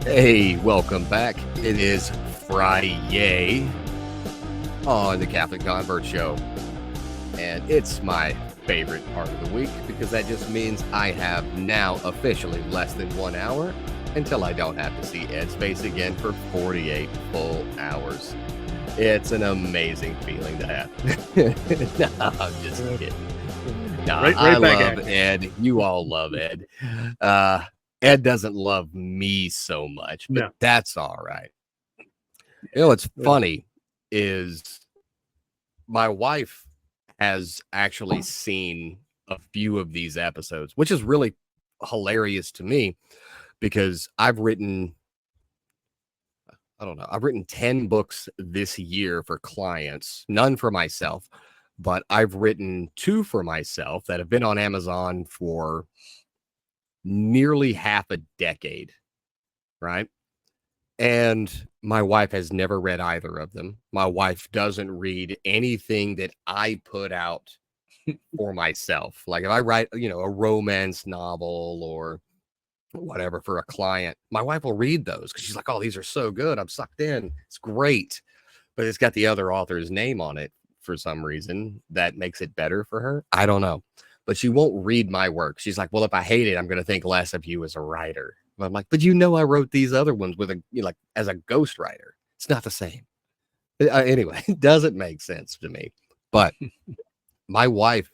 Hey, welcome back. It is Friday on the Catholic Convert Show. And it's my favorite part of the week because that just means I have now officially less than 1 hour until I don't have to see Ed's face again for 48 full hours. It's an amazing feeling to have. No, I'm just kidding. No, Right I back love at you. Ed. You all love Ed. Ed doesn't love me so much, but No. that's all right. You know what's funny is my wife has actually seen a few of these episodes, which is really hilarious to me because I've written 10 books this year for clients, none for myself, but I've written 2 for myself that have been on Amazon for nearly half a decade, right? And my wife has never read either of them. My wife doesn't read anything that I put out for myself. Like if I write, a romance novel or whatever for a client, my wife will read those because she's like, oh, these are so good. I'm sucked in. It's great. But it's got the other author's name on it for some reason that makes it better for her. I don't know. But she won't read my work. She's like, well, if I hate it, I'm going to think less of you as a writer. But I'm like, but I wrote these other ones with as a ghostwriter. It's not the same. Anyway, it doesn't make sense to me. But my wife,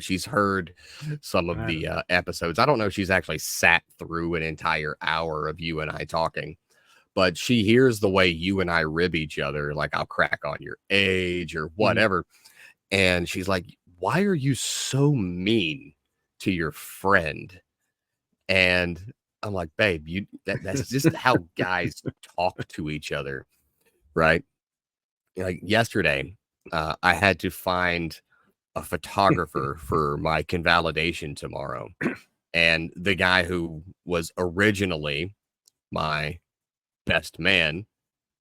she's heard some of the episodes. I don't know if she's actually sat through an entire hour of you and I talking, but she hears the way you and I rib each other. Like I'll crack on your age or whatever. And she's like, why are you so mean to your friend? And I'm like, babe, that's just how guys talk to each other, right? Like yesterday, I had to find a photographer for my convalidation tomorrow. And the guy who was originally my best man,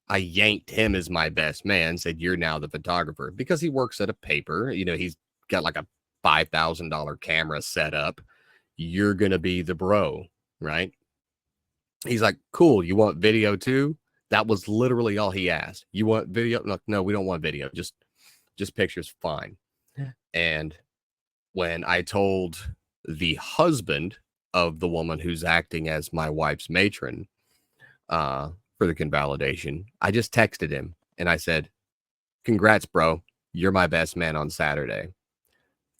I yanked him as my best man, said, you're now the photographer because he works at a paper. He's got like a $5,000 camera set up. You're going to be the bro, right? He's like, cool. You want video too? That was literally all he asked. You want video? No, we don't want video. Just pictures. Fine. And when I told the husband of the woman who's acting as my wife's matron for the convalidation, I just texted him and I said, congrats, bro. You're my best man on Saturday.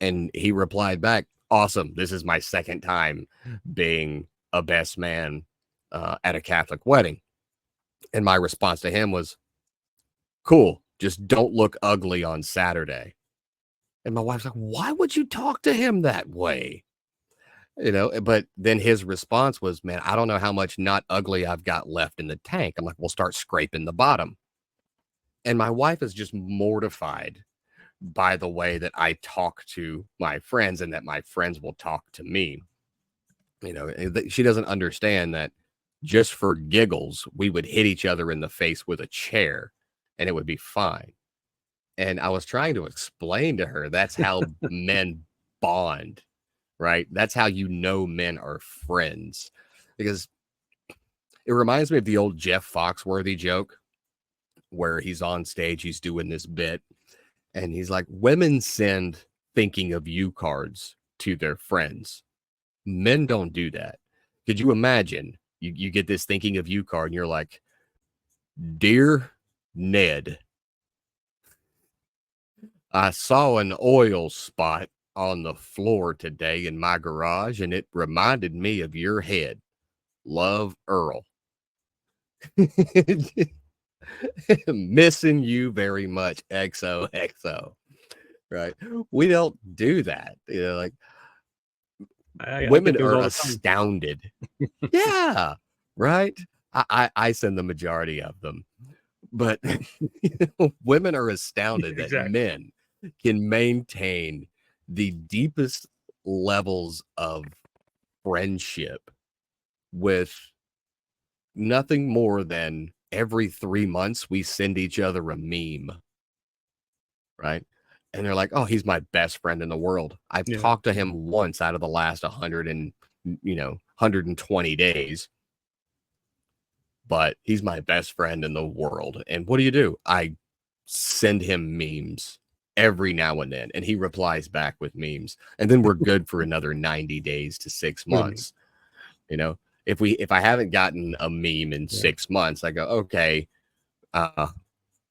And he replied back, awesome. This is my second time being a best man at a Catholic wedding. And my response to him was, cool. Just don't look ugly on Saturday. And my wife's like, why would you talk to him that way? But then his response was, man, I don't know how much not ugly I've got left in the tank. I'm like, we'll start scraping the bottom. And my wife is just mortified by the way that I talk to my friends and that my friends will talk to me. She doesn't understand that just for giggles, we would hit each other in the face with a chair and it would be fine. And I was trying to explain to her that's how men bond, right? That's how men are friends. Because it reminds me of the old Jeff Foxworthy joke where he's on stage, he's doing this bit, and he's like, women send thinking of you cards to their friends. Men don't do that. Could you imagine? You get this thinking of you card and you're like, dear Ned, I saw an oil spot on the floor today in my garage and it reminded me of your head. Love, Earl. Missing you very much. XOXO. Right. We don't do that. Like I women get those are all the time. astounded. Yeah. Right. I send the majority of them. But women are astounded that Exactly. men can maintain the deepest levels of friendship with nothing more than every 3 months we send each other a meme, right? And they're like, oh, he's my best friend in the world. I've talked to him once out of the last 120 days. but he's my best friend in the world. And what do? I send him memes every now and then, and he replies back with memes. And then we're good for another 90 days to 6 months. You know, if I haven't gotten a meme in 6 months, I go, okay,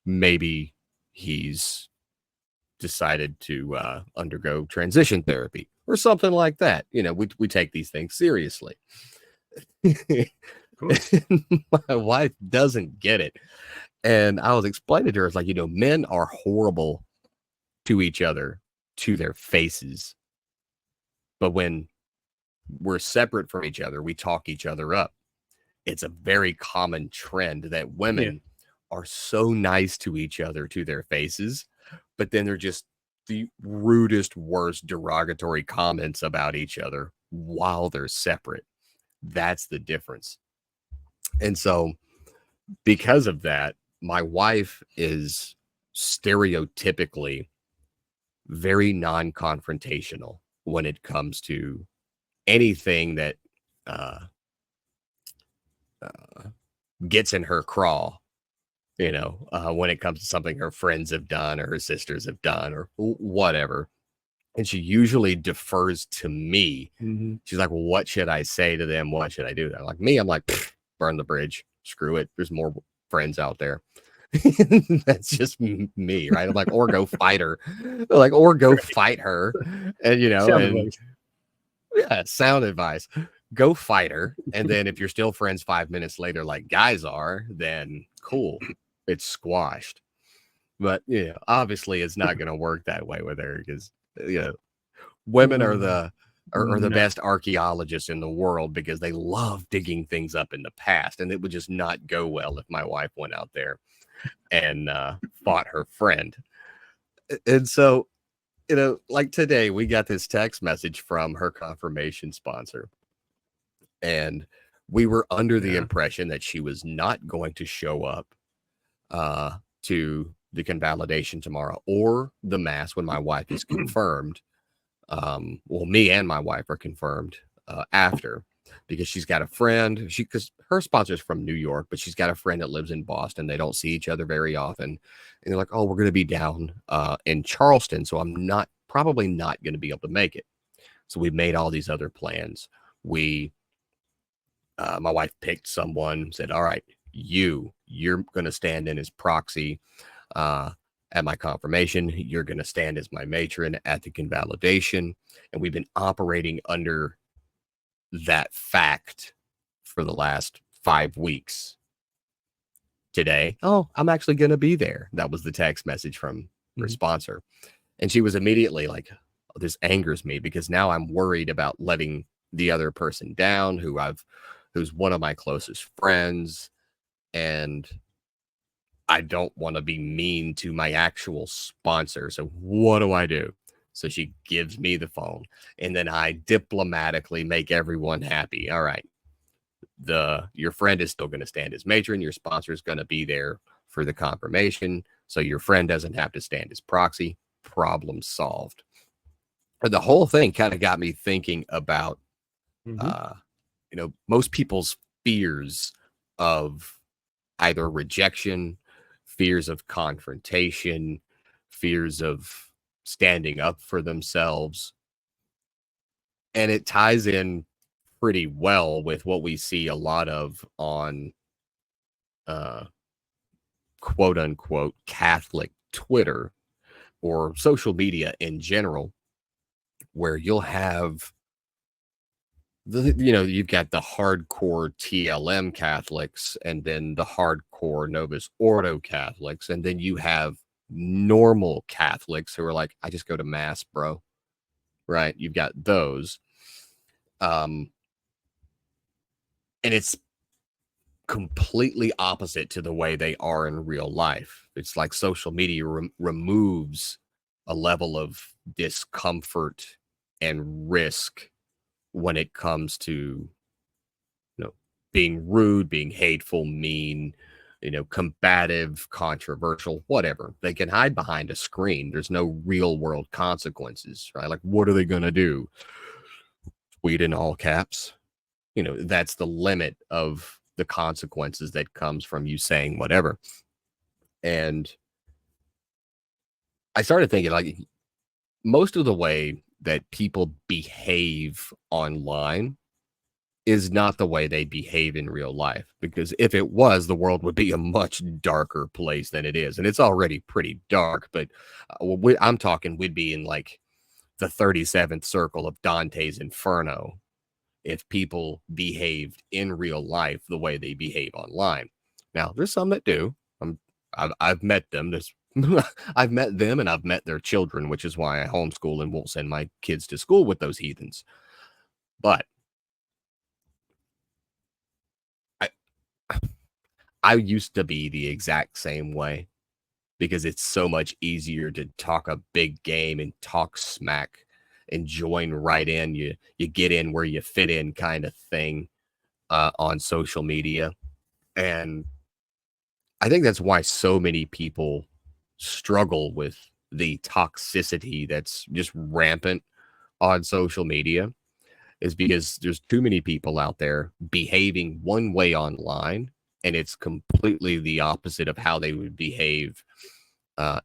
maybe he's decided to undergo transition therapy or something like that. You know, we take these things seriously. My wife doesn't get it. And I was explaining to her, it's like, men are horrible to each other, to their faces. But when we're separate from each other, we talk each other up. It's a very common trend that women are so nice to each other to their faces, but then they're just the rudest, worst derogatory comments about each other while they're separate. That's the difference. And so because of that, my wife is stereotypically very non-confrontational when it comes to anything that gets in her craw, when it comes to something her friends have done or her sisters have done or whatever. And she usually defers to me. She's like, well, what should I say to them? What should I do? I'm like, burn the bridge. Screw it. There's more friends out there. That's just me, right? I'm like, or go fight her. Like, or go fight her. And, sound advice. Go fight her. And then if you're still friends 5 minutes later, like guys are, then cool. It's squashed. But, obviously it's not going to work that way with her because, women are the best archaeologists in the world because they love digging things up in the past. And it would just not go well if my wife went out there and fought her friend. And so, like today, we got this text message from her confirmation sponsor. And we were under the impression that she was not going to show up to the convalidation tomorrow or the mass when my wife is confirmed. Well, me and my wife are confirmed after, because she's got a friend. Because her sponsor's from New York, but she's got a friend that lives in Boston. They don't see each other very often. And they're like, oh, we're going to be down in Charleston. So I'm probably not going to be able to make it. So we made all these other plans. My wife picked someone, said, all right, you're going to stand in as proxy at my confirmation. You're going to stand as my matron at the convalidation. And we've been operating under that fact for the last 5 weeks. Today, oh, I'm actually going to be there. That was the text message from her sponsor. And she was immediately like, oh, this angers me because now I'm worried about letting the other person down who's one of my closest friends. And I don't want to be mean to my actual sponsor. So what do I do? So she gives me the phone, and then I diplomatically make everyone happy. All right. Your friend is still going to stand as matron. Your sponsor is going to be there for the confirmation. So your friend doesn't have to stand as proxy. Problem solved. But the whole thing kind of got me thinking about, most people's fears of either rejection, fears of confrontation, fears of standing up for themselves. And it ties in pretty well with what we see a lot of on quote unquote Catholic Twitter or social media in general, where you'll have you've got the hardcore TLM Catholics and then the hardcore Novus Ordo Catholics. And then you have normal Catholics who are like, I just go to mass, bro. Right. You've got those. And it's completely opposite to the way they are in real life. It's like social media removes a level of discomfort and risk when it comes to, being rude, being hateful, mean, combative, controversial, whatever. They can hide behind a screen. There's no real world consequences, right? Like, what are they going to do? Tweet in all caps. That's the limit of the consequences that comes from you saying whatever. And I started thinking, like, most of the way that people behave online is not the way they behave in real life. Because if it was, the world would be a much darker place than it is. And it's already pretty dark, but I'm talking we'd be in like the 37th circle of Dante's Inferno if people behaved in real life the way they behave online. Now, there's some that do. I've met them. There's I've met them and I've met their children, which is why I homeschool and won't send my kids to school with those heathens. But I I used to be the exact same way because it's so much easier to talk a big game and talk smack and join right in. You get in where you fit in kind of thing on social media. And I think that's why so many people struggle with the toxicity that's just rampant on social media, is because there's too many people out there behaving one way online, and it's completely the opposite of how they would behave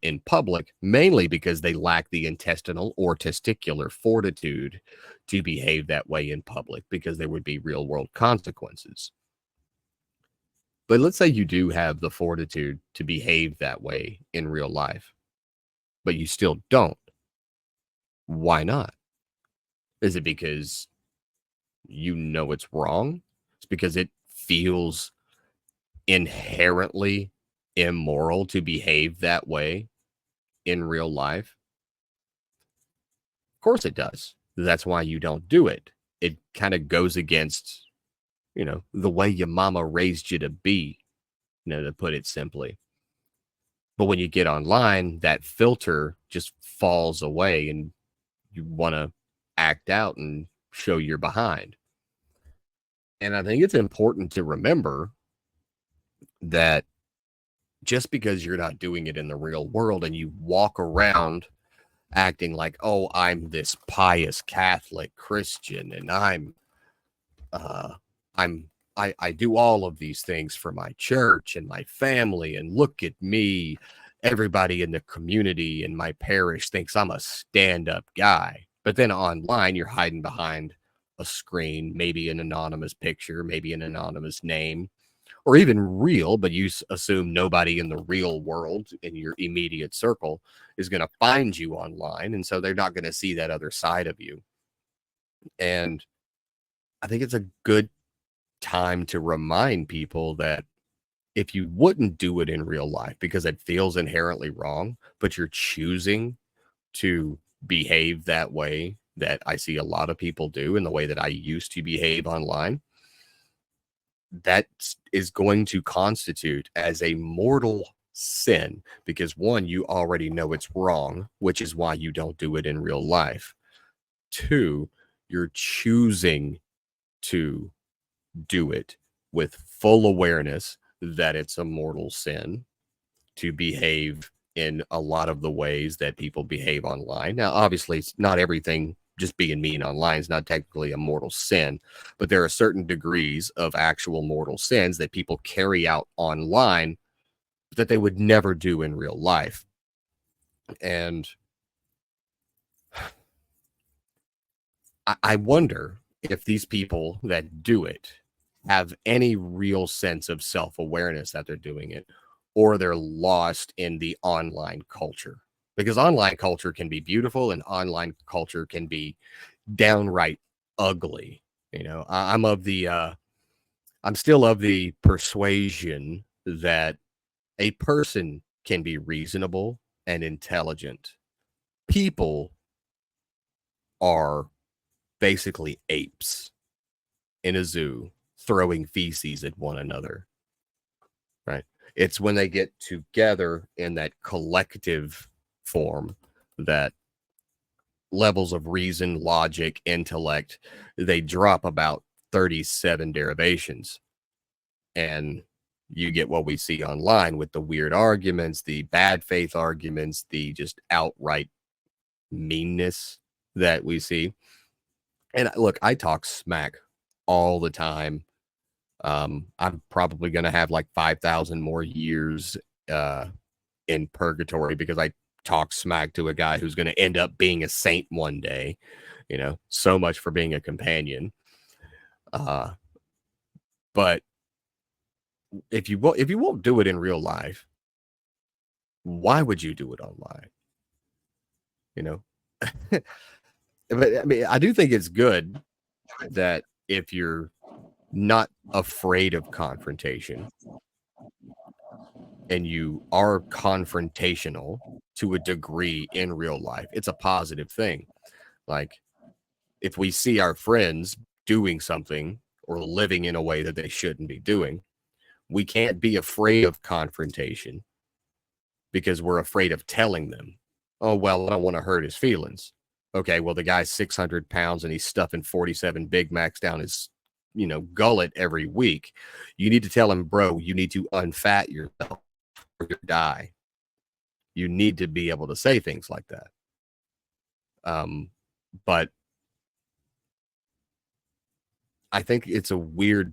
in public, mainly because they lack the intestinal or testicular fortitude to behave that way in public, because there would be real world consequences. But let's say you do have the fortitude to behave that way in real life, but you still don't. Why not? Is it because you know it's wrong? It's because it feels inherently immoral to behave that way in real life? Of course it does. That's why you don't do it. It kind of goes against, the way your mama raised you to be, to put it simply. But when you get online, that filter just falls away and you want to act out and show you're behind. And I think it's important to remember that just because you're not doing it in the real world and you walk around acting like, oh, I'm this pious Catholic Christian and uh I do all of these things for my church and my family, and look at me. Everybody in the community in my parish thinks I'm a stand-up guy. But then online, you're hiding behind a screen, maybe an anonymous picture, maybe an anonymous name, or even real, but you assume nobody in the real world in your immediate circle is going to find you online. And so they're not going to see that other side of you. And I think it's a good time to remind people that if you wouldn't do it in real life because it feels inherently wrong, but you're choosing to behave that way that I see a lot of people do, in the way that I used to behave online, that is going to constitute as a mortal sin, because one, you already know it's wrong, which is why you don't do it in real life. Two, you're choosing to do it with full awareness that it's a mortal sin to behave in a lot of the ways that people behave online. Now, obviously, it's not everything. Just being mean online is not technically a mortal sin, but there are certain degrees of actual mortal sins that people carry out online that they would never do in real life. And I wonder if these people that do it have any real sense of self-awareness that they're doing it, or they're lost in the online culture. Because online culture can be beautiful and online culture can be downright ugly. I'm still of the persuasion that a person can be reasonable and intelligent. People are basically apes in a zoo throwing feces at one another, right? It's when they get together in that collective form that levels of reason, logic, intellect, they drop about 37 derivations. And you get what we see online with the weird arguments, the bad faith arguments, the just outright meanness that we see. And look, I talk smack all the time I'm probably going to have like 5,000 more years in purgatory because I talk smack to a guy who's going to end up being a saint one day. So much for being a companion. But if you won't do it in real life, why would you do it online? But I mean, I do think it's good that if you're not afraid of confrontation and you are confrontational to a degree in real life, it's a positive thing. Like, if we see our friends doing something or living in a way that they shouldn't be doing, we can't be afraid of confrontation because we're afraid of telling them, oh, well, I don't want to hurt his feelings. Okay, well, the guy's 600 pounds and he's stuffing 47 Big Macs down his, gullet every week. You need to tell him, bro, you need to unfat yourself or you die. You need to be able to say things like that. But I think it's a weird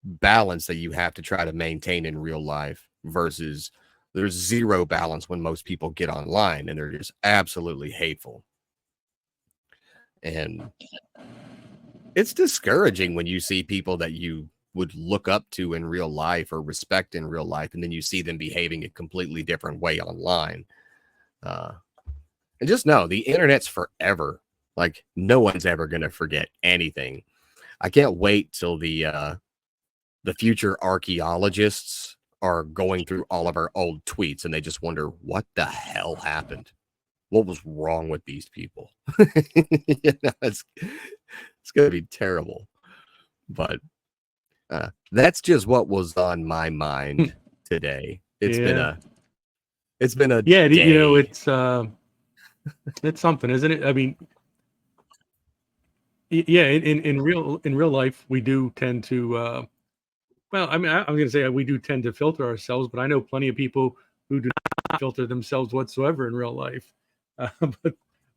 balance that you have to try to maintain in real life versus there's zero balance when most people get online and they're just absolutely hateful. And it's discouraging when you see people that you would look up to in real life or respect in real life, and then you see them behaving a completely different way online. And just know the internet's forever. Like, no one's ever going to forget anything. I can't wait till the future archaeologists are going through all of our old tweets and they just wonder what the hell happened. What was wrong with these people? It's going to be terrible. But that's just what was on my mind today. It's been a yeah, day. It's something, isn't it? I mean, yeah, in real life, we do tend to. Well, I mean, I'm going to say we do tend to filter ourselves, but I know plenty of people who do not filter themselves whatsoever in real life. But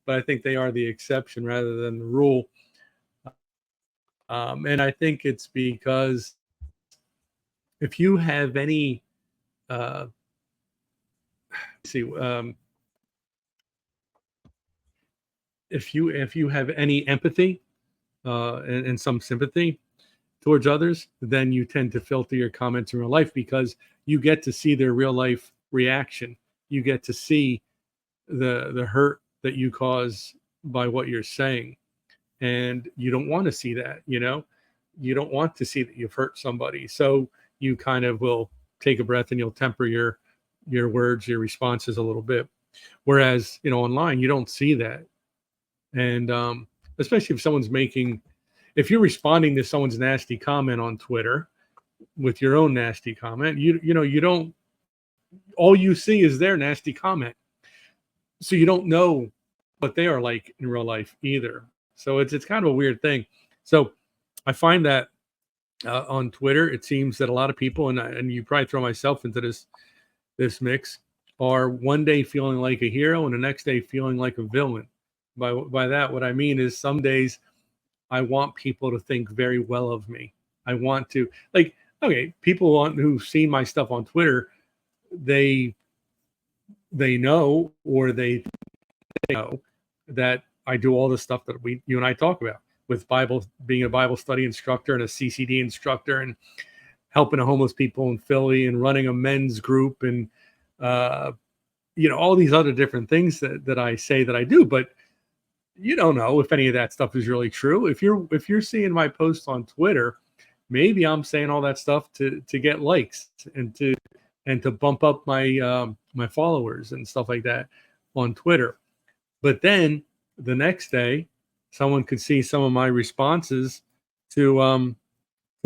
I think they are the exception rather than the rule. And I think it's because if you have any, if you have any empathy and some sympathy towards others, then you tend to filter your comments in real life because you get to see their real life reaction. You get to see the hurt that you cause by what you're saying. And you don't want to see that, you don't want to see that you've hurt somebody. So you kind of will take a breath and you'll temper your words, your responses a little bit. Whereas, online, you don't see that. And especially if you're responding to someone's nasty comment on Twitter with your own nasty comment, you don't, all you see is their nasty comment. So you don't know what they are like in real life either. So it's kind of a weird thing. So I find that on Twitter, it seems that a lot of people, and you probably throw myself into this mix, are one day feeling like a hero and the next day feeling like a villain. By that, what I mean is some days I want people to think very well of me. I want to, like, okay, people who've seen my stuff on Twitter, they know, or they know that I do all the stuff that you and I talk about with being a Bible study instructor and a CCD instructor and helping homeless people in Philly and running a men's group and, all these other different things that I say that I do, but you don't know if any of that stuff is really true. If you're seeing my posts on Twitter, maybe I'm saying all that stuff to get likes and to bump up my my followers and stuff like that on Twitter. But then the next day, someone could see some of my responses to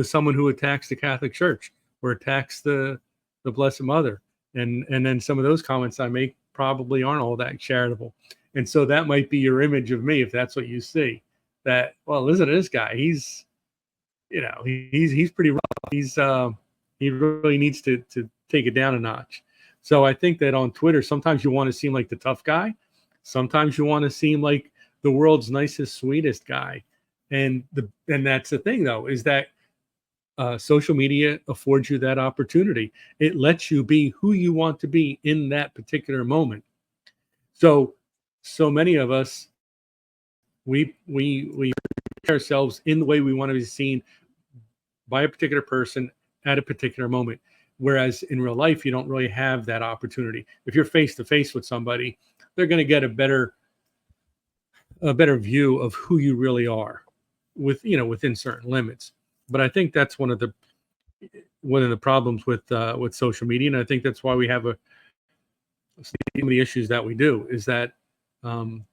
someone who attacks the Catholic Church or attacks the Blessed Mother, and then some of those comments I make probably aren't all that charitable. And so that might be your image of me if that's what you see. That, well, listen to this guy. He's pretty rough. He really needs to take it down a notch. So I think that on Twitter, sometimes you want to seem like the tough guy. Sometimes you want to seem like the world's nicest, sweetest guy. And that's the thing, though, is that social media affords you that opportunity. It lets you be who you want to be in that particular moment. So, so many of us, we ourselves in the way we want to be seen by a particular person at a particular moment. Whereas in real life, you don't really have that opportunity. If you're face to face with somebody, they're going to get a better view of who you really are, within certain limits. But I think that's one of the problems with social media, and I think that's why we have some of the issues that we do is that um,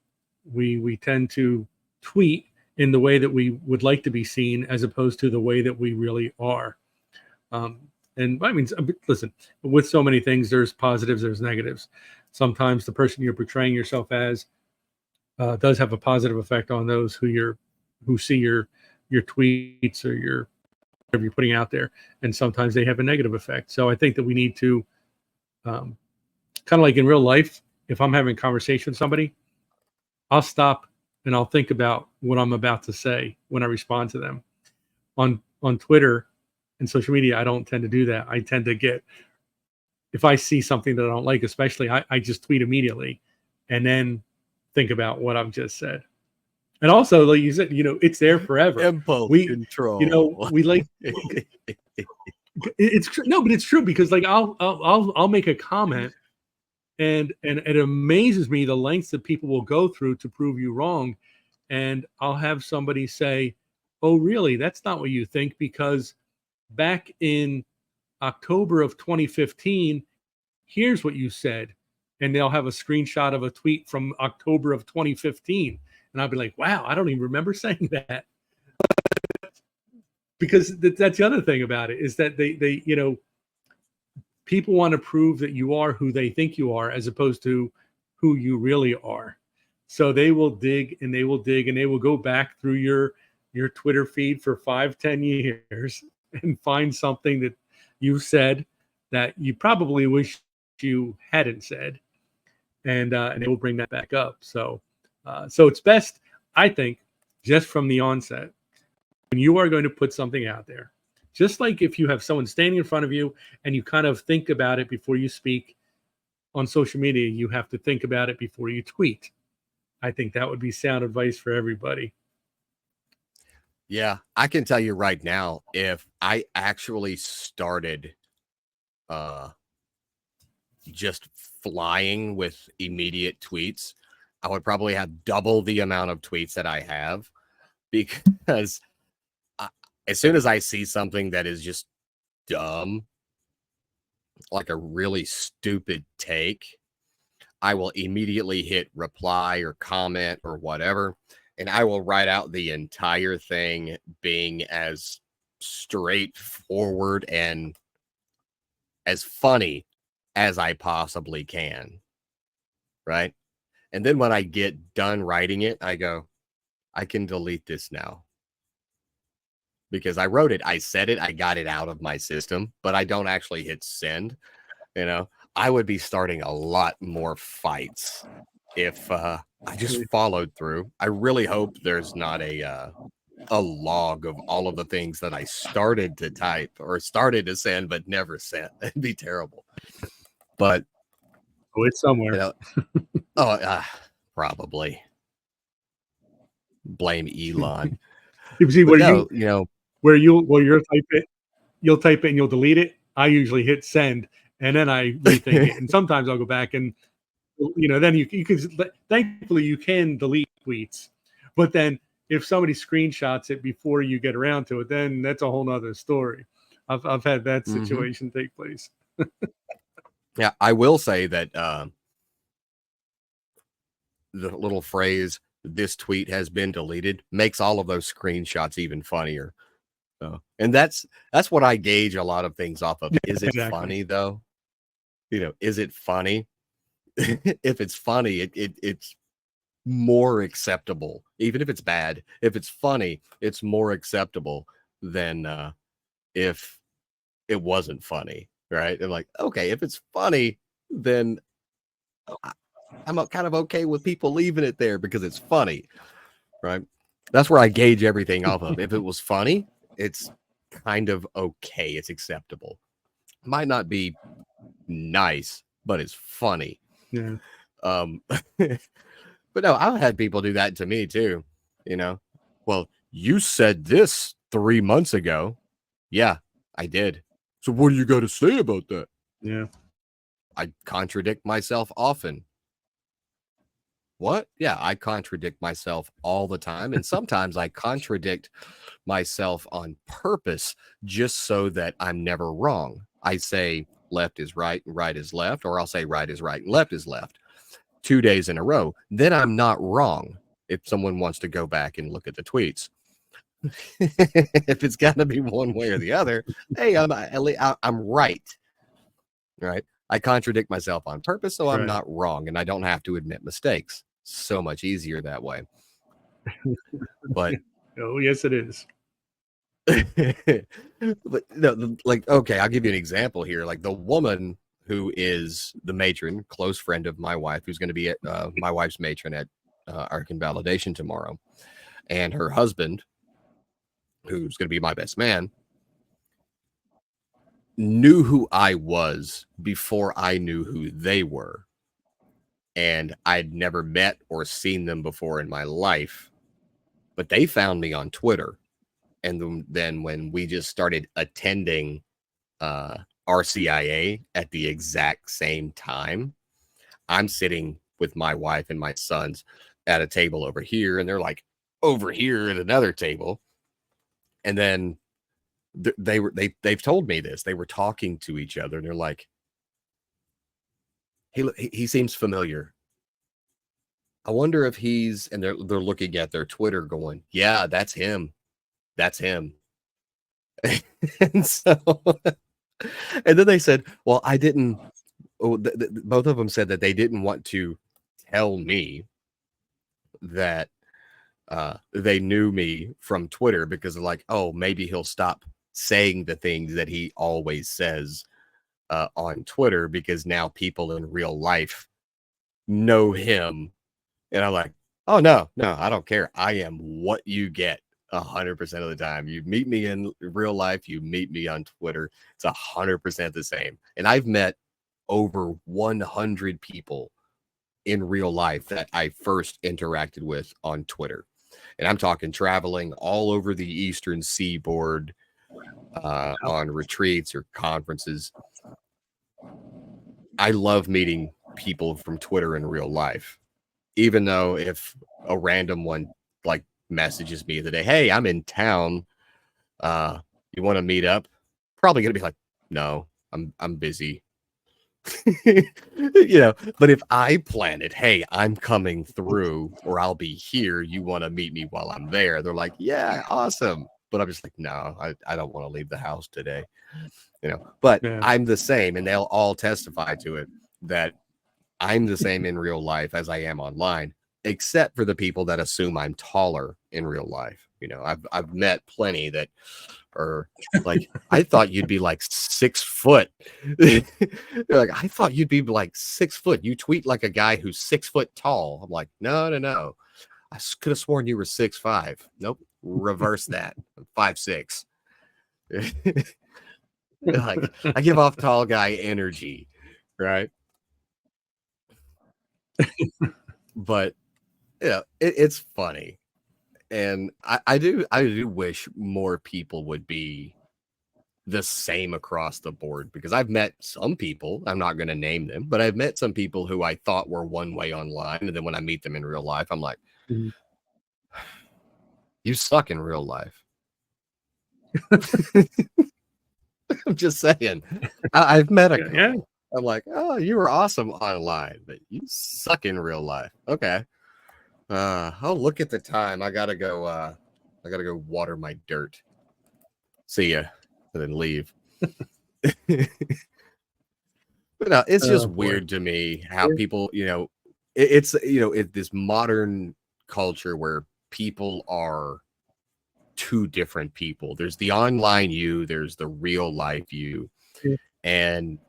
we tend to tweet in the way that we would like to be seen as opposed to the way that we really are. Um, and I mean, listen, with so many things, there's positives, there's negatives. Sometimes the person you're portraying yourself as does have a positive effect on those who see your tweets or your whatever you're putting out there, and sometimes they have a negative effect. So I think that we need to kind of like in real life, if I'm having a conversation with somebody, I'll stop and I'll think about what I'm about to say when I respond to them. On Twitter and social media, I don't tend to do that. I tend to get, if I see something that I don't like, especially, I just tweet immediately and then think about what I've just said. And also, like you said, it's there forever. Impulse control. We like it's true. No, but it's true because like I'll make a comment and it amazes me the lengths that people will go through to prove you wrong. And I'll have somebody say, "Oh, really? That's not what you think, because back in October of 2015, here's what you said." And they'll have a screenshot of a tweet from October of 2015. And I'll be like, wow, I don't even remember saying that. Because that's the other thing about it is that they people want to prove that you are who they think you are as opposed to who you really are. So they will dig and they will dig and they will go back through your Twitter feed for 5-10 years and find something that you said that you probably wish you hadn't said, and they will bring that back up. So it's best, I think, just from the onset, when you are going to put something out there, just like if you have someone standing in front of you and you kind of think about it before you speak on social media, you have to think about it before you tweet. I think that would be sound advice for everybody. Yeah, I can tell you right now, if I actually started just flying with immediate tweets, I would probably have double the amount of tweets that I have, because as soon as I see something that is just dumb, like a really stupid take, I will immediately hit reply or comment or whatever, and I will write out the entire thing being as straightforward and as funny as I possibly can. Right? And then when I get done writing it, I go, I can delete this now. Because I wrote it, I said it, I got it out of my system, but I don't actually hit send. I would be starting a lot more fights if I just followed through. I really hope there's not a log of all of the things that I started to type or started to send but never sent. It'd be terrible. But it's somewhere. Probably. Blame Elon. You see where you you'll type it and you'll delete it. I usually hit send and then I rethink it. And sometimes I'll go back and then you can, thankfully you can delete tweets, but then if somebody screenshots it before you get around to it, then that's a whole nother story. I've had that situation take place. Yeah, I will say that the little phrase, "this tweet has been deleted," makes all of those screenshots even funnier. And that's what I gauge a lot of things off of. Is it funny though? Is it funny? If it's funny, it's more acceptable. Even if it's bad, if it's funny, it's more acceptable than if it wasn't funny, right? And like, okay, if it's funny, then I'm kind of okay with people leaving it there because it's funny, right? That's where I gauge everything off of. If it was funny, it's kind of okay. It's acceptable. Might not be nice, but it's funny. Yeah. But no, I've had people do that to me too. You know, well, you said this 3 months ago. Yeah, I did. So what do you got to say about that? Yeah. I contradict myself often. What? Yeah, I contradict myself all the time. And sometimes I contradict myself on purpose just so that I'm never wrong. I say left is right and right is left, or I'll say right is right and left is left 2 days in a row. Then I'm not wrong if someone wants to go back and look at the tweets. If it's got to be one way or the other, hey, I'm right. Right. I contradict myself on purpose, so I'm Right. not wrong, and I don't have to admit mistakes. So much easier that way. But Oh, yes, it is. but no, like, okay, I'll give you an example here. Like the woman who is the matron, close friend of my wife, who's going to be at my wife's matron at our convalidation tomorrow, and her husband, who's going to be my best man, knew who I was before I knew who they were. And I'd never met or seen them before in my life, but they found me on Twitter. And then when we just started attending RCIA at the exact same time, I'm sitting with my wife and my sons at a table over here, and they're like over here at another table. And then they've told me this. They were talking to each other, and they're like, he seems familiar. I wonder if he's, and they're looking at their Twitter going, yeah, that's him. That's him. And so, and then they said, well, I didn't, both of them said that they didn't want to tell me that they knew me from Twitter because they're like, oh, maybe he'll stop saying the things that he always says on Twitter because now people in real life know him. And I'm like, oh, no, I don't care. I am what you get 100% of the time. You meet me in real life, you meet me on Twitter. It's 100% the same. And I've met over 100 people in real life that I first interacted with on Twitter. And I'm talking traveling all over the Eastern Seaboard on retreats or conferences. I love meeting people from Twitter in real life, even though if a random one like messages me today, hey, I'm in town. You want to meet up? Probably gonna be like, no, I'm busy. But if I plan it, hey, I'm coming through or I'll be here. You want to meet me while I'm there? They're like, yeah, awesome. But I'm just like, no, I don't want to leave the house today. But Yeah. I'm the same, and they'll all testify to it that I'm the same in real life as I am online, except for the people that assume I'm taller in real life. I've met plenty that are like, I thought you'd be like 6 foot. They're like, I thought you'd be like 6 foot. You tweet like a guy who's 6 foot tall. I'm like, no. I could have sworn you were 6'5". Nope. Reverse that. I'm 5'6". Like, I give off tall guy energy, right? But it's funny. And I do wish more people would be the same across the board, because I've met some people, I'm not going to name them, but I've met some people who I thought were one way online. And then when I meet them in real life, I'm like, Mhm. you suck in real life. I'm just saying. I've met a couple. Yeah. I'm like, oh, you were awesome online, but you suck in real life. Okay. Oh, look at the time. I gotta go water my dirt. See ya. And then leave. But no, it's just Oh, boy. weird to me how people, it's this modern culture where people are two different people. There's the online you, there's the real life you. Yeah. And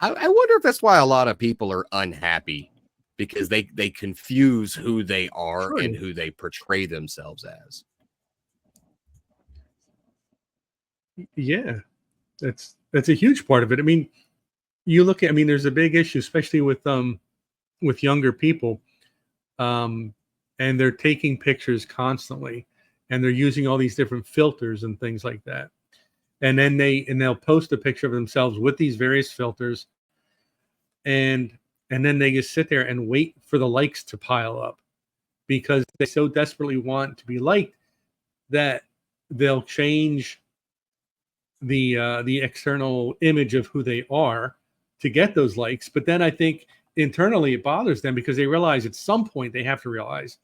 I wonder if that's why a lot of people are unhappy, because they confuse who they are Sure. and who they portray themselves as. Yeah, that's a huge part of it. I mean, you look at, I mean, there's a big issue, especially with younger people, um, and they're taking pictures constantly, and they're using all these different filters and things like that. And then they'll post a picture of themselves with these various filters, and then they just sit there and wait for the likes to pile up because they so desperately want to be liked that they'll change the external image of who they are to get those likes. But then I think internally it bothers them because they realize at some point they have to realize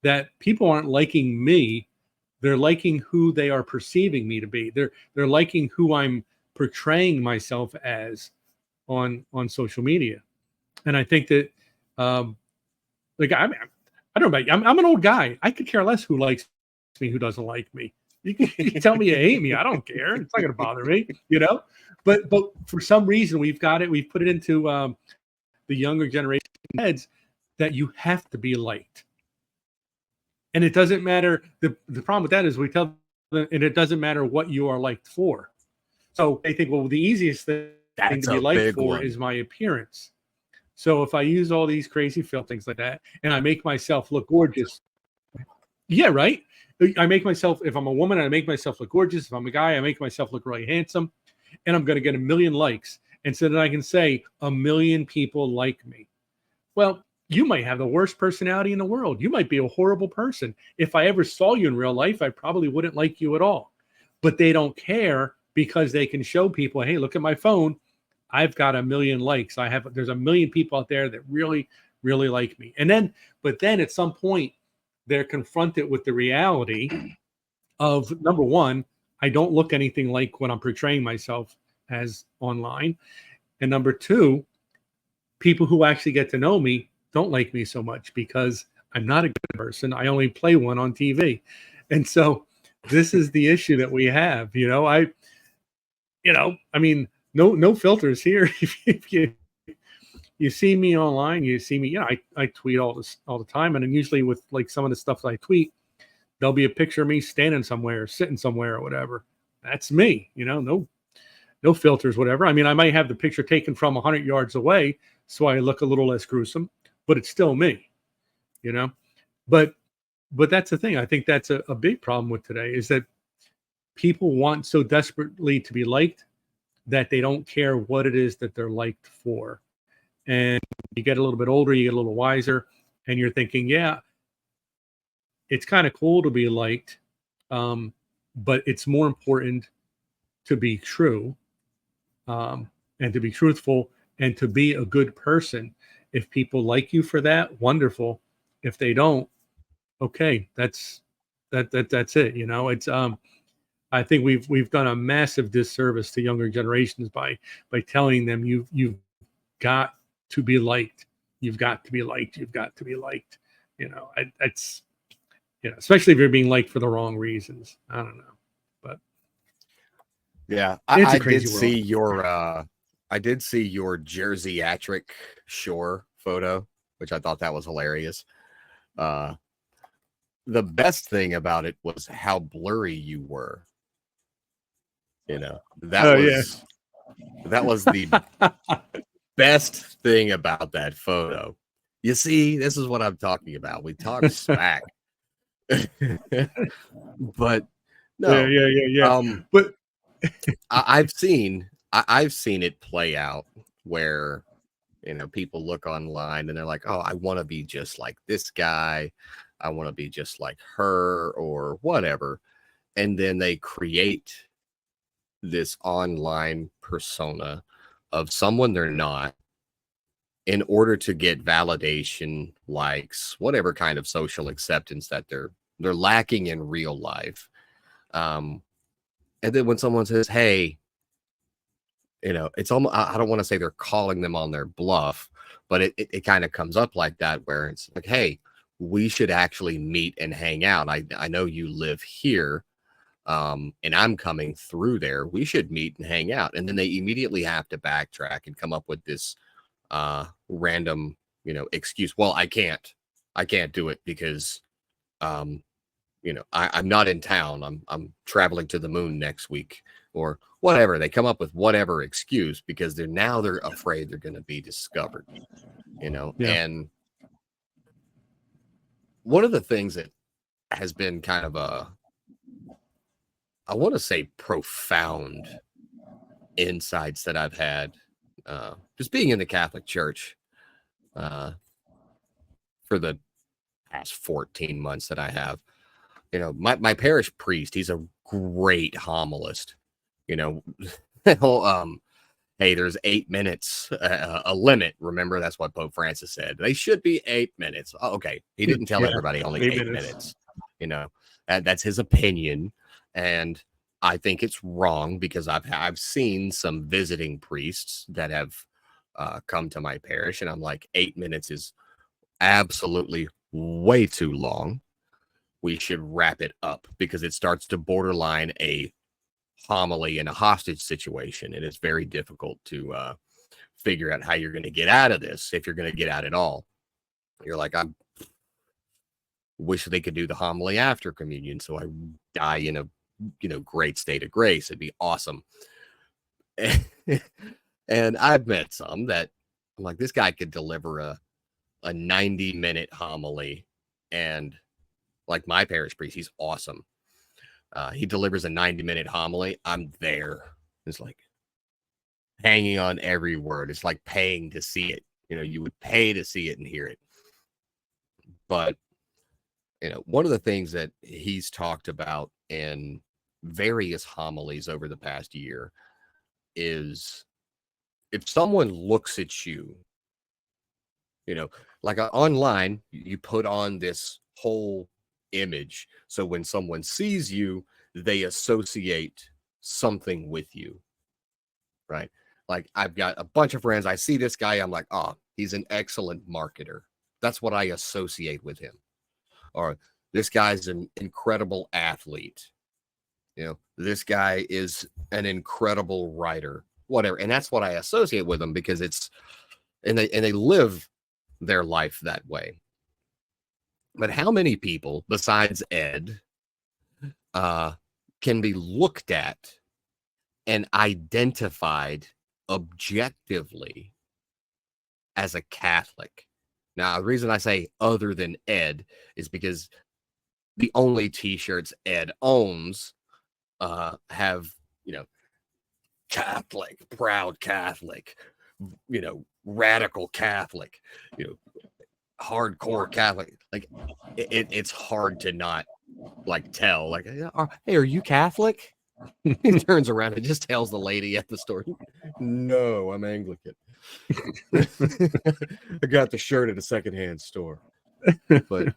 that people aren't liking me. They're liking who they are perceiving me to be. They're liking who I'm portraying myself as on social media. And I think that like I don't know about you. I'm an old guy. I could care less who likes me, who doesn't like me. You can tell me you hate me. I don't care. It's not going to bother me, you know. But for some reason we've got it. We've put it into the younger generation heads that you have to be liked, and it doesn't matter. The problem with that is we tell them, and it doesn't matter what you are liked for. So they think, well, the easiest thing That's to be a liked big for one. is my appearance. So if I use all these crazy things like that, and I make myself look gorgeous, yeah, right. I make myself, if I'm a woman, I make myself look gorgeous. If I'm a guy, I make myself look really handsome, and I'm going to get a million likes. And so that I can say a million people like me. Well, you might have the worst personality in the world. You might be a horrible person. If I ever saw you in real life, I probably wouldn't like you at all. But they don't care because they can show people, hey, look at my phone. I've got a million likes. There's a million people out there that really, really like me. But then at some point, they're confronted with the reality of number one, I don't look anything like what I'm portraying myself as online. And number two, people who actually get to know me don't like me so much because I'm not a good person. I only play one on TV. And so this is the issue that we have. I mean, no filters here. If you see me online, you see me, I tweet all the time. And then usually with like some of the stuff that I tweet, there'll be a picture of me standing somewhere, sitting somewhere or whatever. That's me, no filters, whatever. I mean, I might have the picture taken from 100 yards away, so I look a little less gruesome, but it's still me, you know. But that's the thing. I think that's a big problem with today is that people want so desperately to be liked that they don't care what it is that they're liked for. And you get a little bit older, you get a little wiser, and you're thinking, yeah, it's kind of cool to be liked, but it's more important to be true, and to be truthful and to be a good person. If people like you for that, wonderful. If they don't, okay, that's it. It's I think we've done a massive disservice to younger generations by telling them you've got to be liked. You've got to be liked. You've got to be liked. It's especially if you're being liked for the wrong reasons. I don't know, but Yeah, it's a I did crazy world. see your Jersey-atric shore photo, which I thought that was hilarious. The best thing about it was how blurry you were. That Oh yeah. was the best thing about that photo. You see, this is what I'm talking about. We talk smack. But no, Yeah. But I've seen it play out where people look online and they're like, oh, I want to be just like this guy, I want to be just like her or whatever, and then they create this online persona of someone they're not in order to get validation, likes, whatever kind of social acceptance that they're lacking in real life. And then when someone says, hey, it's almost, I don't want to say they're calling them on their bluff, but it kind of comes up like that, where it's like, hey, we should actually meet and hang out. I know you live here, and I'm coming through there. We should meet and hang out. And then they immediately have to backtrack and come up with this random, excuse. Well, I can't do it because, I'm not in town. I'm traveling to the moon next week or whatever. They come up with whatever excuse because they're afraid they're going to be discovered, Yeah. And one of the things that has been kind of I want to say profound insights that I've had just being in the Catholic Church for the past 14 months that I have. My parish priest, he's a great homilist. Hey, there's 8 minutes, a limit. Remember, that's what Pope Francis said. They should be 8 minutes. Oh, okay. He didn't tell everybody only 8 minutes. That's his opinion. And I think it's wrong because I've seen some visiting priests that have come to my parish, and I'm like, 8 minutes is absolutely way too long. We should wrap it up because it starts to borderline a homily in a hostage situation, and it's very difficult to figure out how you're going to get out of this, if you're going to get out at all. You're like, I wish they could do the homily after communion so I die in a great state of grace. It'd be awesome. And I've met some that I'm like, this guy could deliver a 90-minute homily, and like my parish priest, he's awesome. He delivers a 90-minute homily. I'm there. It's like hanging on every word. It's like paying to see it. You would pay to see it and hear it. But, one of the things that he's talked about in various homilies over the past year is if someone looks at you, like online, you put on this whole image. So when someone sees you, they associate something with you, right? Like I've got a bunch of friends. I see this guy. I'm like, oh, he's an excellent marketer. That's what I associate with him. Or this guy's an incredible athlete. This guy is an incredible writer, whatever. And that's what I associate with them because and they live their life that way. But how many people besides Ed can be looked at and identified objectively as a Catholic? Now, the reason I say other than Ed is because the only t-shirts Ed owns have, Catholic, proud Catholic, radical Catholic, hardcore Catholic. Like it's hard to not like tell, like, hey, are you Catholic? He turns around and just tells the lady at the store, no, I'm Anglican. I got the shirt at a secondhand store. But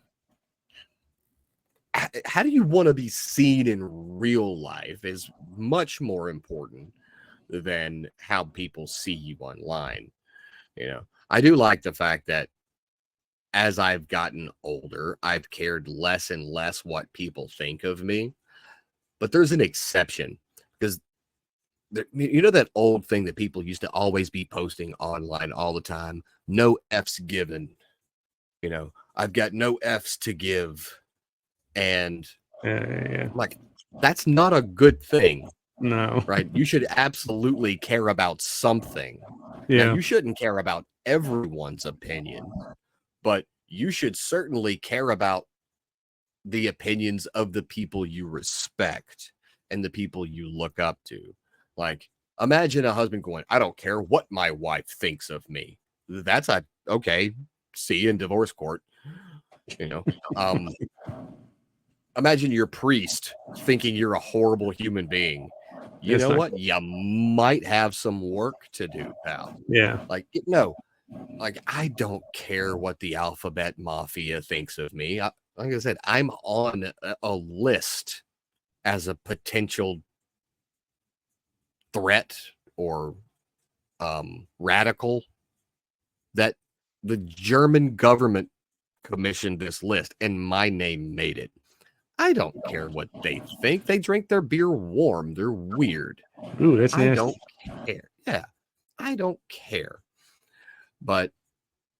how do you want to be seen in real life is much more important than how people see you online. I do like the fact that as I've gotten older, I've cared less and less what people think of me. But there's an exception because that old thing that people used to always be posting online all the time, no F's given. I've got no F's to give. And like, that's not a good thing. No. Right? You should absolutely care about something. Yeah. Now, you shouldn't care about everyone's opinion, but you should certainly care about the opinions of the people you respect and the people you look up to. Like, imagine a husband going, I don't care what my wife thinks of me. That's okay. See you in divorce court. Imagine your priest thinking you're a horrible human being. You know what? You might have some work to do, pal. Yeah. Like, I don't care what the alphabet mafia thinks of me. Like I said, I'm on a list as a potential threat or radical that the German government commissioned this list and my name made it. I don't care what they think. They drink their beer warm. They're weird. Ooh, that's nasty. I don't care. Yeah, I don't care. But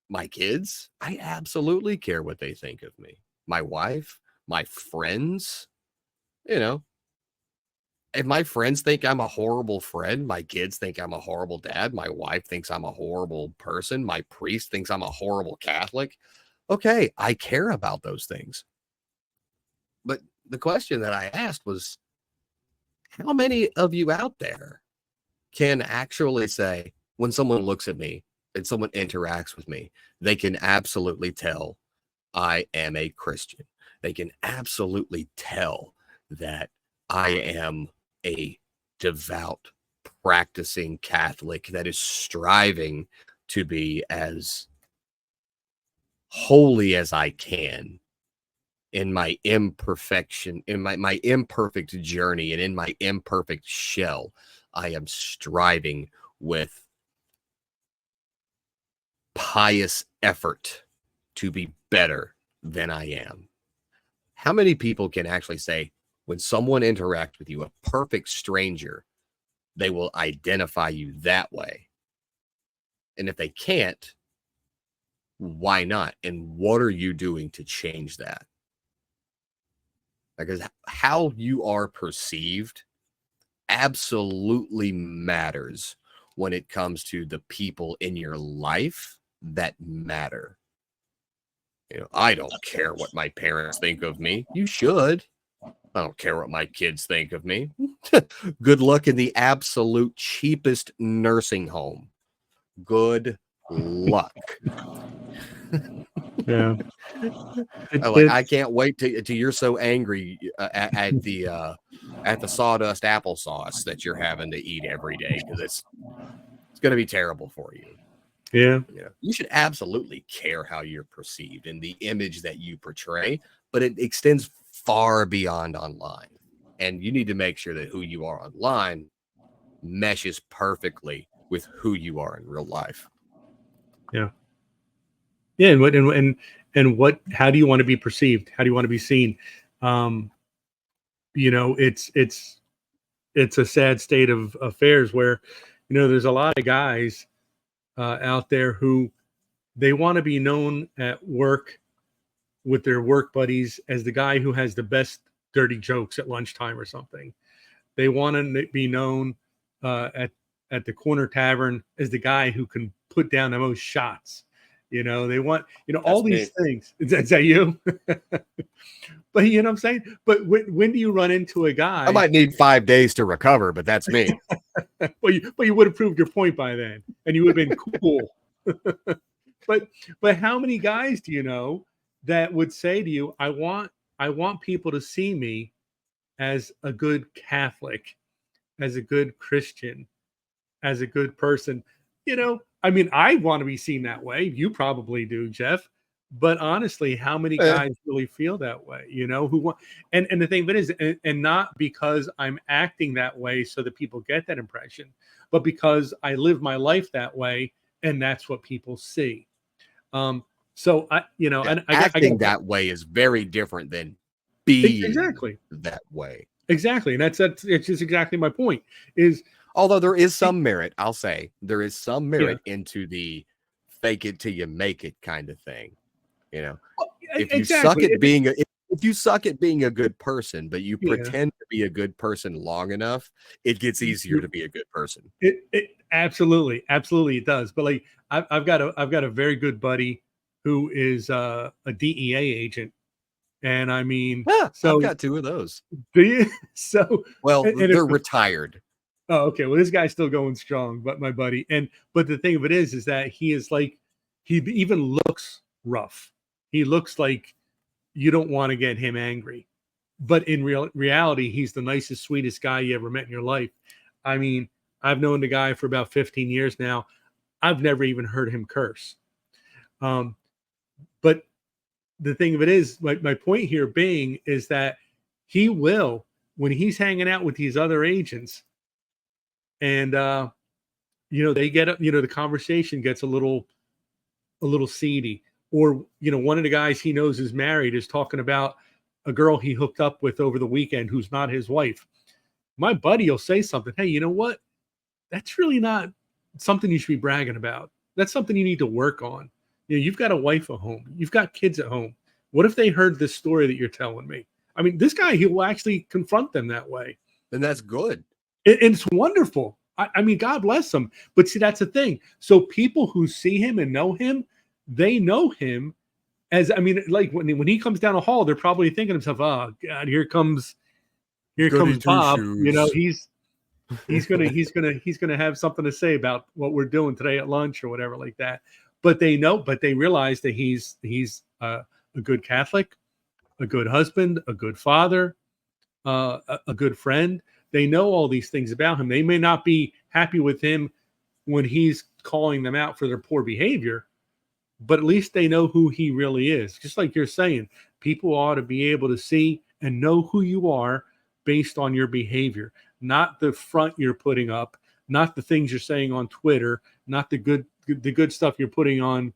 my kids, I absolutely care what they think of me. My wife, my friends, if my friends think I'm a horrible friend, my kids think I'm a horrible dad, my wife thinks I'm a horrible person, my priest thinks I'm a horrible Catholic, okay, I care about those things. But the question that I asked was, how many of you out there can actually say, when someone looks at me and someone interacts with me, they can absolutely tell I am a Christian. They can absolutely tell that I am a devout, practicing Catholic that is striving to be as holy as I can in my imperfection, in my imperfect journey, and in my imperfect shell. I am striving with pious effort to be better than I am. How many people can actually say, when someone interacts with you, a perfect stranger, they will identify you that way? And if they can't, why not? And what are you doing to change that? Because how you are perceived absolutely matters when it comes to the people in your life that matter. You know, I don't care what my parents think of me. You should. I don't care what my kids think of me. Good luck in the absolute cheapest nursing home. Good luck. Yeah. I can't wait till you're so angry at the sawdust applesauce that you're having to eat every day, because it's going to be terrible for you. Yeah. You know, you should absolutely care how you're perceived and the image that you portray, but it extends far beyond online. And you need to make sure that who you are online meshes perfectly with who you are in real life. Yeah. Yeah. And what, how do you want to be perceived? How do you want to be seen? You know, it's a sad state of affairs where, you know, there's a lot of guys out there who they want to be known at work with their work buddies as the guy who has the best dirty jokes at lunchtime or something. They want to be known at the corner tavern as the guy who can put down the most shots. You know, they want, you know, all That's me. these things. Is that you? But you know what I'm saying? But when do you run into a guy? I might need 5 days to recover, but that's me. Well, you would have proved your point by then, and you would have been cool. but how many guys do you know that would say to you, I want people to see me as a good Catholic, as a good Christian, as a good person? You know, I mean, I want to be seen that way. You probably do, Jeff. But honestly, how many guys really feel that way? You know, who want, and the thing of it is, and not because I'm acting that way so that people get that impression, but because I live my life that way, and that's what people see. So I, you know, Yeah, and acting that way is very different than being exactly that way. exactly, and that's it's just exactly my point. Is Although there is some merit, I'll say there is some yeah, merit into the fake it till you make it kind of thing. You know, well, if you suck exactly. at being a if you suck at being a good person, but you Yeah, pretend to be a good person long enough, it gets easier to be a good person. it absolutely it does. But like I've got a very good buddy who is a DEA agent, and I mean, Yeah, I've so got 2 of those. do you? So Well, and they're it's retired. oh, okay. Well, this guy's still going strong, but my buddy, and but the thing of it is that he is like, he even looks rough. He looks like you don't want to get him angry, but in reality, he's the nicest, sweetest guy you ever met in your life. I mean, I've known the guy for about 15 years now. I've never even heard him curse. Um, but the thing of it is, my point here being is that he will, when he's hanging out with these other agents, and you know, they get, you know, the conversation gets a little seedy, or you know, one of the guys he knows is married is talking about a girl he hooked up with over the weekend who's not his wife. My buddy will say something, hey, you know what, that's really not something you should be bragging about. That's something you need to work on. You know, you've got a wife at home, you've got kids at home. What if they heard this story that you're telling me? I mean, this guy, he will actually confront them that way. And that's good. And it's wonderful. I mean, God bless him. But see, that's the thing. So people who see him and know him, they know him as, I mean, like when he comes down a hall, they're probably thinking to themselves, "Oh God, here comes Goody two Bob. You know, shoes. he's gonna have something to say about what we're doing today at lunch or whatever like that." But they realize that he's a good Catholic, a good husband, a good father, a good friend. They know all these things about him. They may not be happy with him when he's calling them out for their poor behavior, but at least they know who he really is. Just like you're saying, people ought to be able to see and know who you are based on your behavior, not the front you're putting up, not the things you're saying on Twitter, not the good stuff you're putting on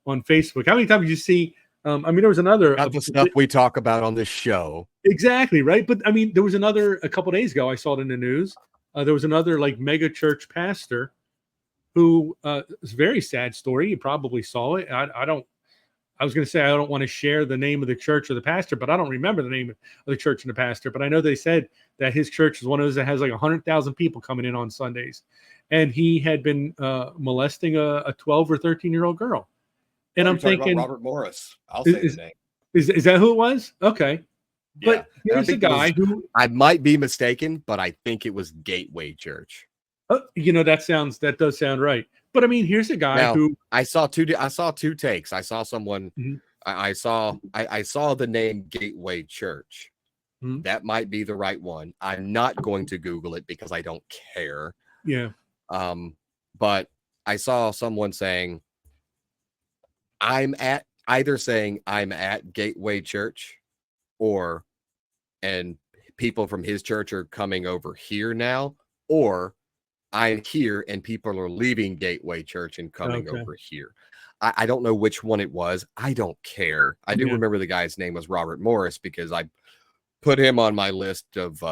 Facebook. How many times did you see? I mean, there was another. Not the stuff we talk about on this show. Exactly, right? But I mean, there was another a couple days ago. I saw it in the news. There was another like mega church pastor who it's a very sad story. You probably saw it. I don't. I was going to say I don't want to share the name of the church or the pastor, but I don't remember the name of the church and the pastor. But I know they said that his church is one of those that has like 100,000 people coming in on Sundays, and he had been molesting a 12 or 13-year-old girl. And I'm thinking, Robert Morris. I'll say the name. Is that who it was? Okay. But Yeah. here's a guy who I might be mistaken, but I think it was Gateway Church. You know, that does sound right. But I mean, here's a guy who I saw two takes. I saw someone. Mhm. I saw the name Gateway Church. Mhm. That might be the right one. I'm not going to Google it because I don't care. Yeah. But I saw someone saying I'm at Gateway Church, and people from his church are coming over here now, or I'm here and people are leaving Gateway Church and coming over here. I don't know which one it was. I don't care. I do remember the guy's name was Robert Morris because I put him on my list of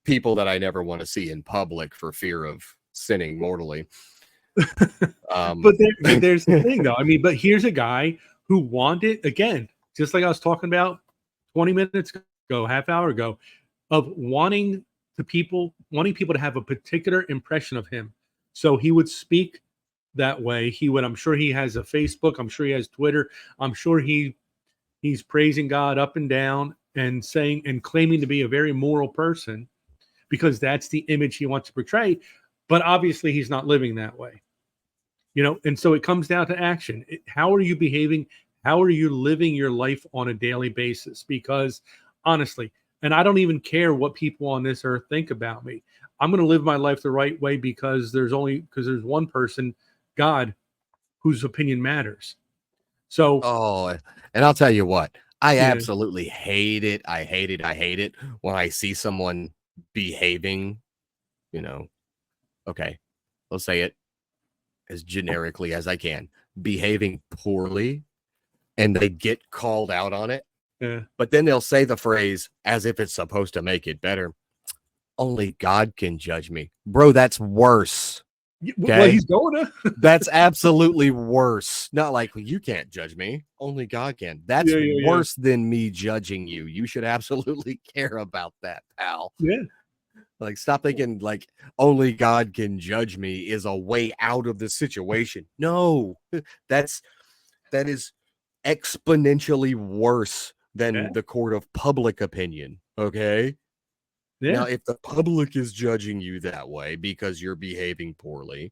people that I never want to see in public for fear of sinning mortally. But there's the thing, though. I mean, but here's a guy who wanted, again, just like I was talking about 20 minutes ago, half hour ago, of wanting people to have a particular impression of him. So he would speak that way. I'm sure he has a Facebook. I'm sure he has Twitter. I'm sure he's praising God up and down and saying and claiming to be a very moral person because that's the image he wants to portray. But obviously he's not living that way. You know, and so it comes down to action. How are you behaving? How are you living your life on a daily basis? Because honestly, and I don't even care what people on this earth think about me. I'm going to live my life the right way because there's one person, God, whose opinion matters. So, and I'll tell you what, I absolutely hate it. I hate it when I see someone behaving, okay, let's say it as generically as I can, behaving poorly, and they get called out on it. Yeah. But then they'll say the phrase as if it's supposed to make it better. Only God can judge me. Bro, that's worse. Okay? Well, he's going to. That's absolutely worse. Not like, well, you can't judge me. Only God can. That's worse than me judging you. You should absolutely care about that, pal. Yeah. Like, stop thinking like only God can judge me is a way out of the situation. No, that is exponentially worse than the court of public opinion. Okay. Yeah. Now, if the public is judging you that way because you're behaving poorly,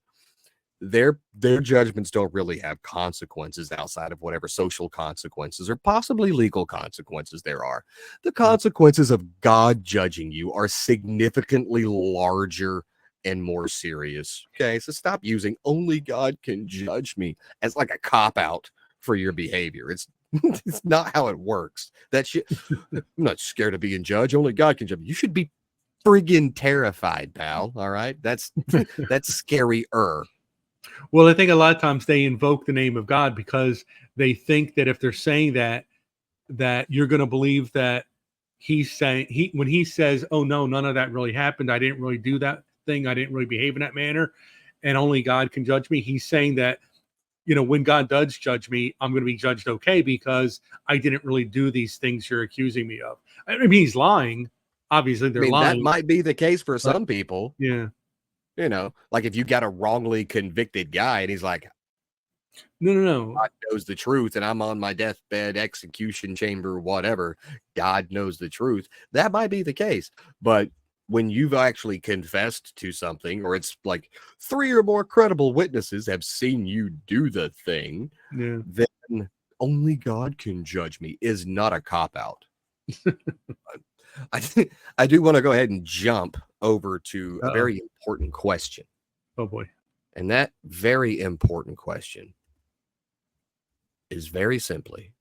their judgments don't really have consequences outside of whatever social consequences or possibly legal consequences there are. The consequences of God judging you are significantly larger and more serious. Okay, so stop using only God can judge me as like a cop-out for your behavior. It's not how it works. That shit, I'm not scared of being judged. Only God can judge me. You should be friggin' terrified, pal. All right, that's scary-er. Well, I think a lot of times they invoke the name of God because they think that if they're saying that you're going to believe that he's saying when he says, "Oh no, none of that really happened. I didn't really do that thing. I didn't really behave in that manner, and only God can judge me." He's saying that, when God does judge me, I'm going to be judged okay because I didn't really do these things you're accusing me of. I mean, he's lying, obviously I they're mean, that lying. might be the case for But some people. yeah, Like if you got a wrongly convicted guy and he's like, no. God knows the truth, and I'm on my deathbed, execution chamber, whatever. God knows the truth. That might be the case. But when you've actually confessed to something, or it's like 3 or more credible witnesses have seen you do the thing, Yeah. then only God can judge me is not a cop out. I do want to go ahead and jump over to a Uh-oh. very important question. Oh boy. And that very important question is very simply,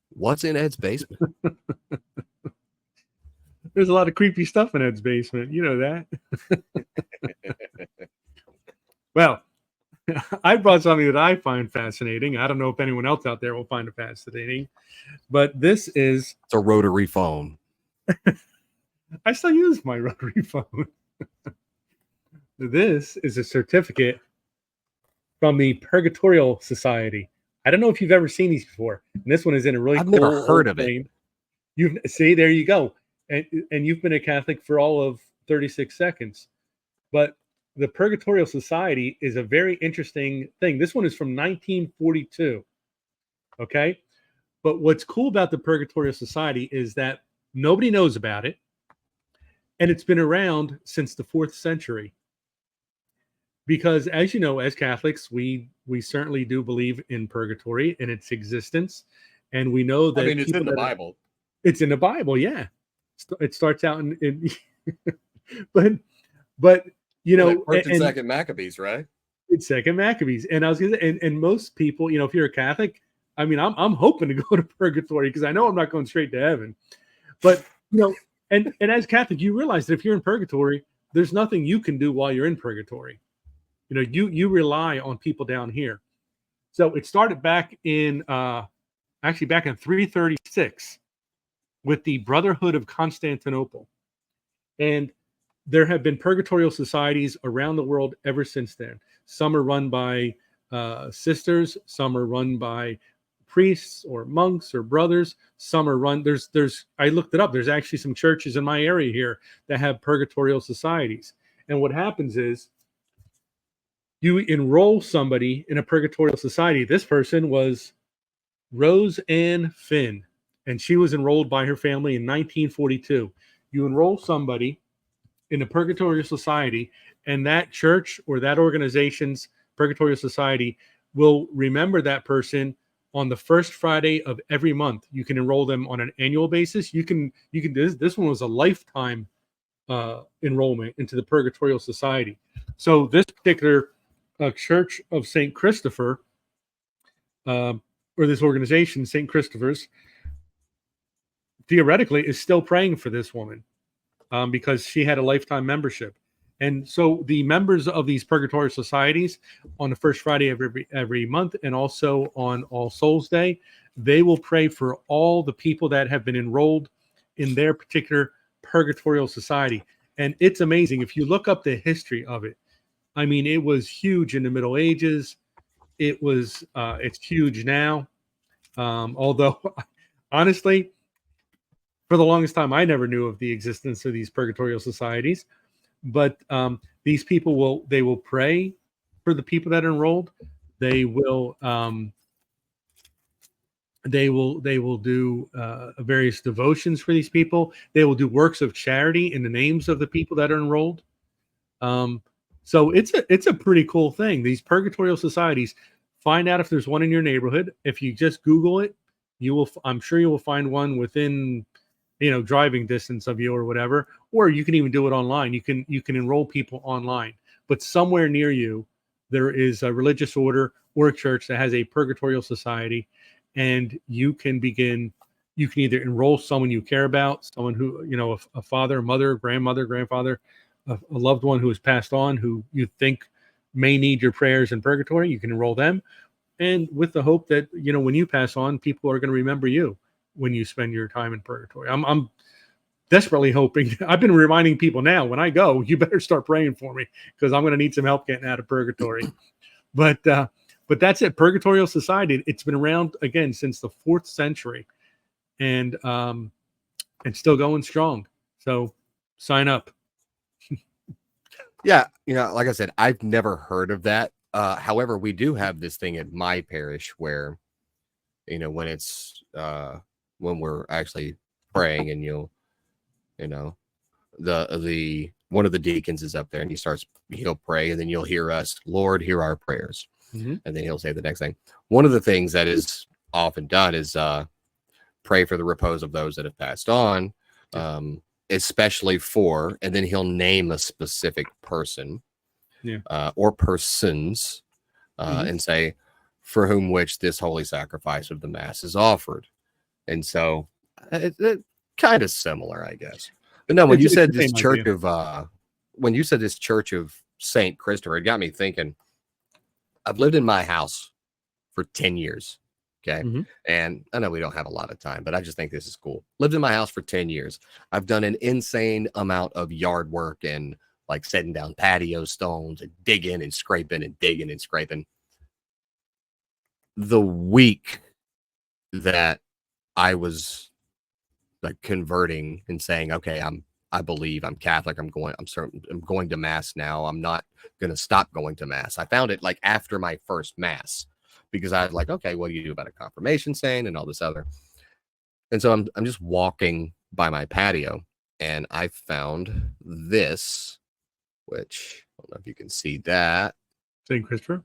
what's in Ed's basement? There's a lot of creepy stuff in Ed's basement. You know that. Well, I brought something that I find fascinating. I don't know if anyone else out there will find it fascinating, but this is, It's a rotary phone. I still use my rotary phone. This is a certificate from the Purgatorial Society. I don't know if you've ever seen these before. And this one is in a really I've cool never heard old of it. frame. You've see, there you go. And you've been a Catholic for all of 36 seconds. But the Purgatorial Society is a very interesting thing. This one is from 1942. Okay. But what's cool about the Purgatorial Society is that nobody knows about it. And it's been around since the 4th century. Because as you know, as Catholics, we certainly do believe in purgatory and its existence. And we know that it's in the Bible. It's in the Bible, yeah. It starts out in but you know, First and second Maccabees, right? It's second Maccabees. And I was gonna say, and most people, if you're a Catholic, I mean, I'm hoping to go to purgatory because I know I'm not going straight to heaven. But and as Catholic, you realize that if you're in purgatory, there's nothing you can do while you're in purgatory. You rely on people down here. So it started back in back in 336 with the Brotherhood of Constantinople. And there have been purgatorial societies around the world ever since then. Some are run by sisters, some are run by priests or monks or brothers. Some are run, I looked it up. There's actually some churches in my area here that have purgatorial societies. And what happens is you enroll somebody in a purgatorial society. This person was Rose Ann Finn, and she was enrolled by her family in 1942. You enroll somebody in a purgatorial society, and that church or that organization's purgatorial society will remember that person on the first Friday of every month. You can enroll them on an annual basis. You can this one was a lifetime enrollment into the purgatorial society. So this particular Church of St. Christopher, or this organization, St. Christopher's, theoretically is still praying for this woman because she had a lifetime membership. And so the members of these purgatorial societies on the first Friday of every month, and also on All Souls Day, they will pray for all the people that have been enrolled in their particular purgatorial society. And it's amazing. If you look up the history of it, I mean, it was huge in the Middle Ages. It's huge now. Although, honestly, for the longest time, I never knew of the existence of these purgatorial societies. But these people will pray for the people that are enrolled. They will do various devotions for these people. They will do works of charity in the names of the people that are enrolled. So it's a pretty cool thing. These purgatorial societies, find out if there's one in your neighborhood. If you just Google it, I'm sure you will find one within driving distance of you or whatever. Or you can even do it online. You can enroll people online. But somewhere near you, there is a religious order or a church that has a purgatorial society, and you can either enroll someone you care about, someone who, a father, mother, grandmother, grandfather, a loved one who has passed on, who you think may need your prayers in purgatory. You can enroll them, and with the hope that when you pass on, people are going to remember you when you spend your time in purgatory. I'm desperately hoping. I've been reminding people now, when I go, you better start praying for me because I'm going to need some help getting out of purgatory. But that's it. Purgatorial Society. It's been around again since the 4th century, and and still going strong. So sign up. Yeah, like I said, I've never heard of that. However, we do have this thing at my parish where, when it's when we're actually praying, and you know, the one of the deacons is up there and he'll pray, and then you'll hear us, Lord, hear our prayers. Mm-hmm. And then he'll say the next thing. One of the things that is often done is pray for the repose of those that have passed on, especially for, and then he'll name a specific person or persons and say, for whom which this holy sacrifice of the Mass is offered. And so it kind of similar, I guess. But no, when you said this church of Saint Christopher, it got me thinking. I've lived in my house for 10 years. Okay. And I know we don't have a lot of time, but I just think this is cool. Lived in my house for 10 years. I've done an insane amount of yard work and like setting down patio stones and digging and scraping and digging and scraping. The week that I was like converting and saying, okay, I believe I'm Catholic. I'm going to Mass now. I'm not going to stop going to Mass. I found it like after my first Mass, because I was like, okay, what do you do about a confirmation saint and all this other? And so I'm just walking by my patio, and I found this, which I don't know if you can see that. Saint Christopher?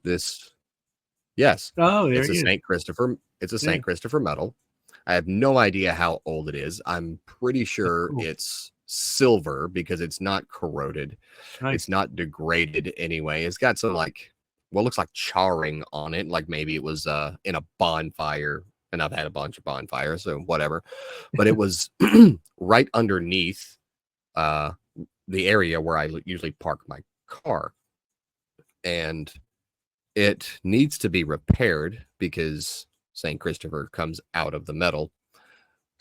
Yes. Oh, it's a Saint Christopher. It's a Saint Christopher medal. I have no idea how old it is. I'm pretty sure it's silver because it's not corroded. Nice. It's not degraded anyway. It's got some like what looks like charring on it, like maybe it was in a bonfire, and I've had a bunch of bonfires, so whatever. But it was right underneath the area where I usually park my car, and it needs to be repaired because St. Christopher comes out of the metal.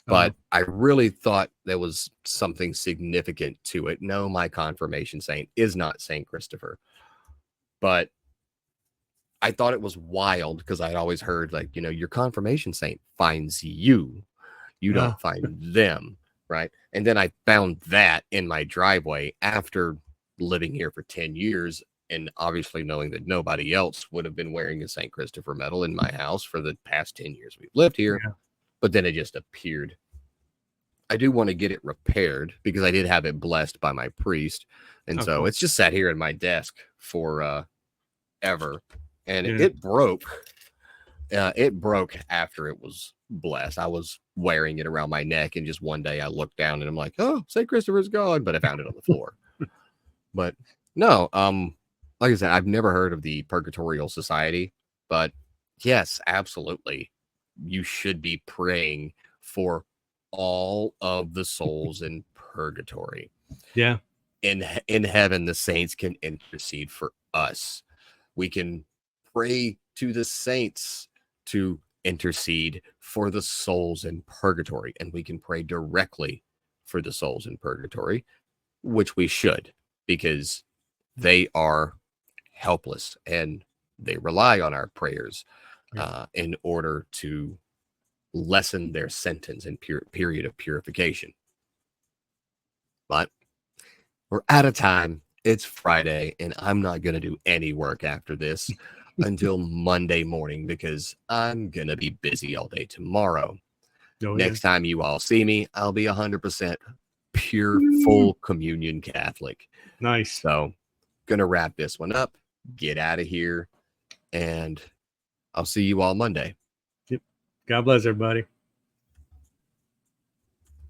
But I really thought there was something significant to it. No, my confirmation saint is not St. Christopher. But I thought it was wild because I'd always heard, like, your confirmation saint finds you. You don't find them, right? And then I found that in my driveway after living here for 10 years and obviously knowing that nobody else would have been wearing a St. Christopher medal in my house for the past 10 years we've lived here. Yeah. But then it just appeared. I do want to get it repaired because I did have it blessed by my priest. And so it's just sat here in my desk for ever. And it broke. It broke after it was blessed. I was wearing it around my neck, and just one day I looked down and I'm like, oh, St. Christopher's gone. But I found it on the floor. But no, like I said, I've never heard of the Purgatorial Society. But yes, absolutely. You should be praying for all of the souls in purgatory. Yeah. In heaven, the saints can intercede for us. We can pray to the saints to intercede for the souls in purgatory, and we can pray directly for the souls in purgatory, which we should, because they are helpless and they rely on our prayers in order to lessen their sentence and period of purification. But we're out of time. It's Friday, and I'm not going to do any work after this until Monday morning because I'm going to be busy all day tomorrow. Next time you all see me, I'll be 100% pure, full communion Catholic. Nice. So, going to wrap this one up, get out of here, and I'll see you all Monday. Yep. God bless everybody.